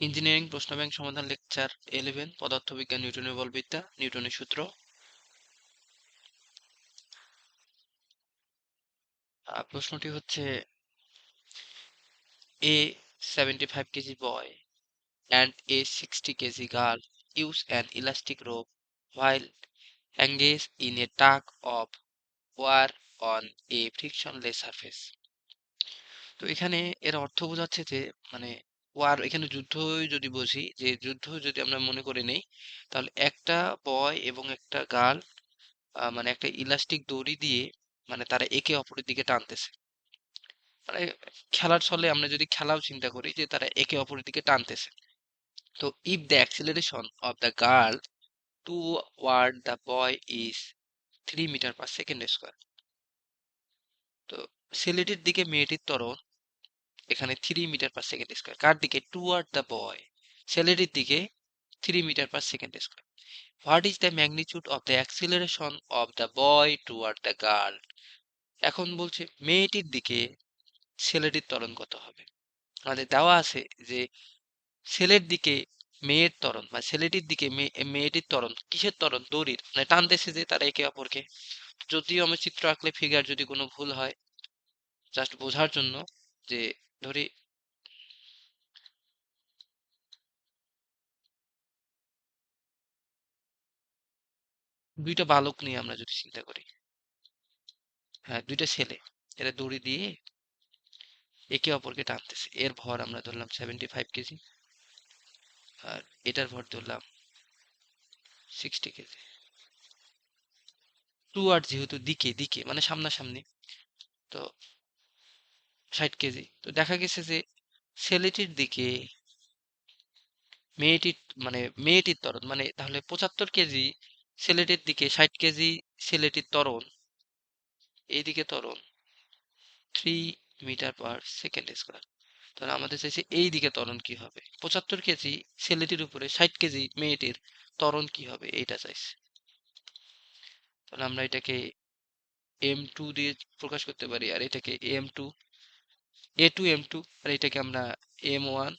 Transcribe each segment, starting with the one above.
Engineering প্রশ্ন bank সমাধান lecture 11 পদার্থবিজ্ঞান নিউটনের বলবিদ্যা নিউটনের সূত্র। প্রশ্নটি হচ্ছে a 75 kg boy and a 60 kg girl use an elastic rope while engaged in a tug of war on a frictionless surface। তো এখানে এর অর্থ বোঝাচ্ছে যে মানে ওয়ার, এখানে যুদ্ধ যদি বুঝি, যে যুদ্ধ যদি আমরা মনে করে নেই, তাহলে একটা বয় এবং একটা গার্ল মানে একটা ইলাস্টিক দড়ি দিয়ে মানে তারা একে অপরের দিকে টানতেছে। মানে খেলার ছলে আমরা যদি খেলাও চিন্তা করি যে তারা একে অপরের দিকে টানতেছে। তো if the acceleration of the girl toward the boy is 3 metre per second square. তো ছেলেটির দিকে মেয়েটির ত্বরণ এখানে 3 মিটার/সেকেন্ড স্কয়ার। কার দিকে? টুওয়ার্ড দ্য বয়, ছেলেটির দিকে 3 metre per second square. What is the magnitude of the acceleration of the boy toward the girl. এখন বলছে মেয়েটির দিকে ছেলেটির ত্বরণ কত হবে। আমাদের দেওয়া আছে যে ছেলের দিকে মেয়ের ত্বরণ বা ছেলেটির দিকে মেয়েটির ত্বরণ কিসের ত্বরণ? দড়ির, মানে টানতেছে যে তারা একে অপরকে। যদিও আমার চিত্র আঁকলে ফিগার যদি কোনো ভুল হয়, জাস্ট বোঝার জন্য, যে ধরি দুইটা বালক নিয়ে আমরা যদি চিন্তা করি, হ্যাঁ দুইটা ছেলে, এরা দড়ি দিয়ে একে অপরকে টানতেছে। এর ভর আমরা ধরলাম 75 কেজি, আর এটার ভর ধরলাম 60 কেজি। টু আর যেহেতু দিকে দিকে মানে সামনাসামনি, তো 60 কেজি। তো দেখা গেছে যে ছেলেটির দিকে মেয়েটির মানে মেয়েটির ত্বরণ মানে তাহলে 75 কেজি, ছেলেটির দিকে 60 কেজি ছেলেটির ত্বরণ, এইদিকে ত্বরণ 3 মিটার/সেকেন্ড স্কয়ার। তাহলে আমাদের চাইছে এই দিকে ত্বরণ কি হবে। 75 কেজি ছেলেটির উপরে 60 কেজি মেয়েটির ত্বরণ কি হবে এইটা চাইছে। তাহলে আমরা এটাকে m2 দিয়ে প্রকাশ করতে পারি, আর এটাকে m2 a2 m2, আর এটাকে আমরা m1,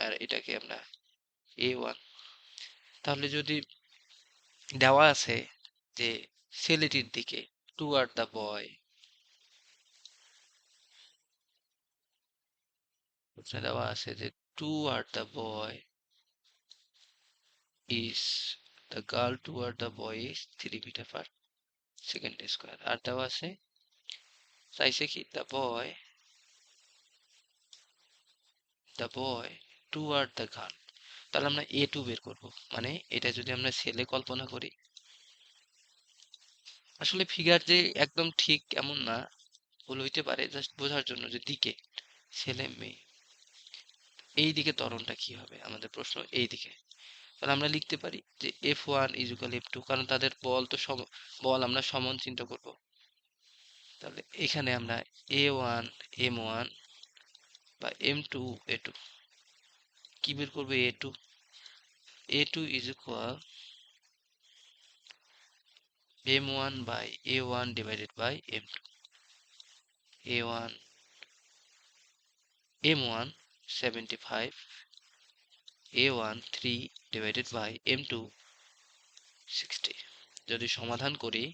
আর এটাকে আমরা a1। তাহলে যদি দেওয়া আছে যে ছেলেটির দিকে টুয়ার্ড দ্য বয়, দেওয়া আছে যে toward the boy is the girl toward the boy is 3 metre per second square. আর দেওয়া আছে চাইছে কি the boy toward the girl. তাহলে আমরা a2 বের করব। মানে এটা যদি আমরা ছেলে কল্পনা করি, আসলে ফিগার যে একদম ঠিক এমন না, ভুল হইতে পারে, জাস্ট বোঝার জন্য যে দিকে ছেলে মেয়ে, এই দিকে ত্বরণটা কি হবে আমাদের প্রশ্ন এই দিকে। তাহলে আমরা লিখতে পারি যে F1 = F2, কারণ তাদের বল তো বল আমরা সমান চিন্তা করব। তাহলে এখানে আমরা A1 M1 বা M2 A2 কি বের করবে? A2 = M1/A1 / M2। A1 75, A1 3/M2 60। যদি সমাধান করি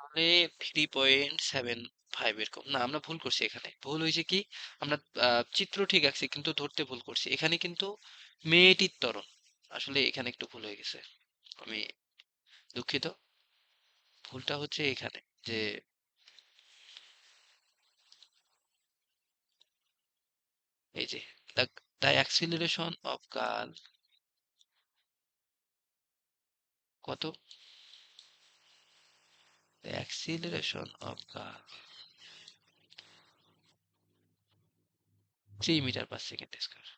তাহলে 3.75 এরকম। না, আমরা ভুল করছি, এখানে ভুল হয়েছে কি, আমরা চিত্র ঠিক আঁকছি কিন্তু ধরতে ভুল করছি। এখানে কিন্তু মেয়েটির ত্বরণ, আসলে এখানে একটু ভুল হয়ে গেছে, আমি দুঃখিত। ভুলটা হচ্ছে এখানে যে এই যে দ্য অ্যাক্সিলারেশন অফ গার্ল কত, the acceleration of girl 3 metre per second square.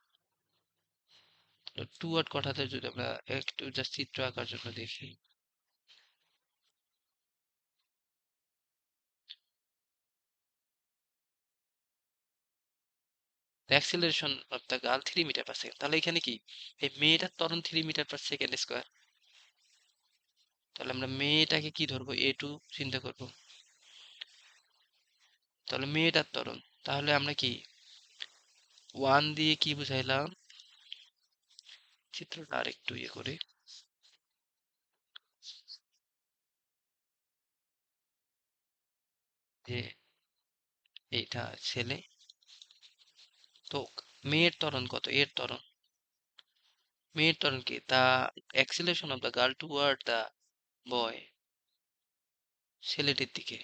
তো টু ওয়ার্ড কথাতে যদি আমরা একটু জাস্ট চিত্র আঁকার জন্য দেখি, the acceleration of the girl 3 metre per second, তাহলে এখানে কি এই মেয়েটার ত্বরণ 3 মিটার/সেকেন্ড স্কয়ার। তাহলে আমরা মেয়েটাকে কি ধরবো? A2 চিন্তা করব। তাহলে মেয়েটার ত্বরণ, তাহলে আমরা কি 1 দিয়ে কি বুঝাইলাম? চিত্রটা আরেকটু ইয়ে করে, যে এইটা ছেলে, তো মেয়ের ত্বরণ কত? মেয়ের ত্বরণ কি? The acceleration of the girl toward the boy, ছেলেটির দিকে,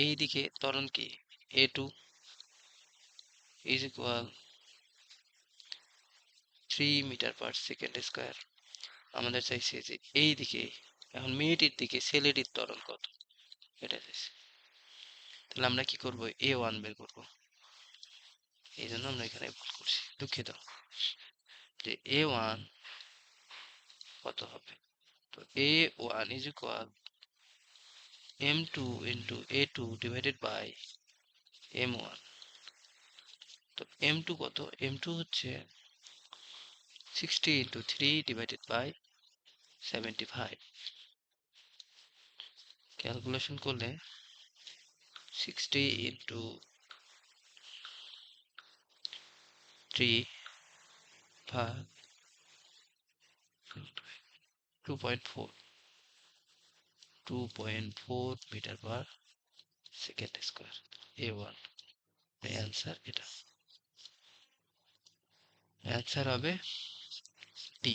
এই দিকে ত্বরণ কি? a2 is equal 3 metre per second square. আমাদের চাইছে যে এই দিকে, এখন মেয়েটির দিকে ছেলেটির ত্বরণ কত, এটা চাইছে। তাহলে আমরা কি করব? a1 বের করব। এই জন্য আমরা এখানে ভুল করছি, দুঃখিত। যে a1 কত হবে? তো a1 is equal m2 into a2 divided by m1। তো m2 কত? m2 হচ্ছে 60 ইন্টু 3 ডিভাইডেড বাই 75। ক্যালকুলেশন করলে 60 ইন্টু 3 ভাগ 2.4, 2.4 metre per second square. a1 answer, এটা অ্যান্সার হবে ডি।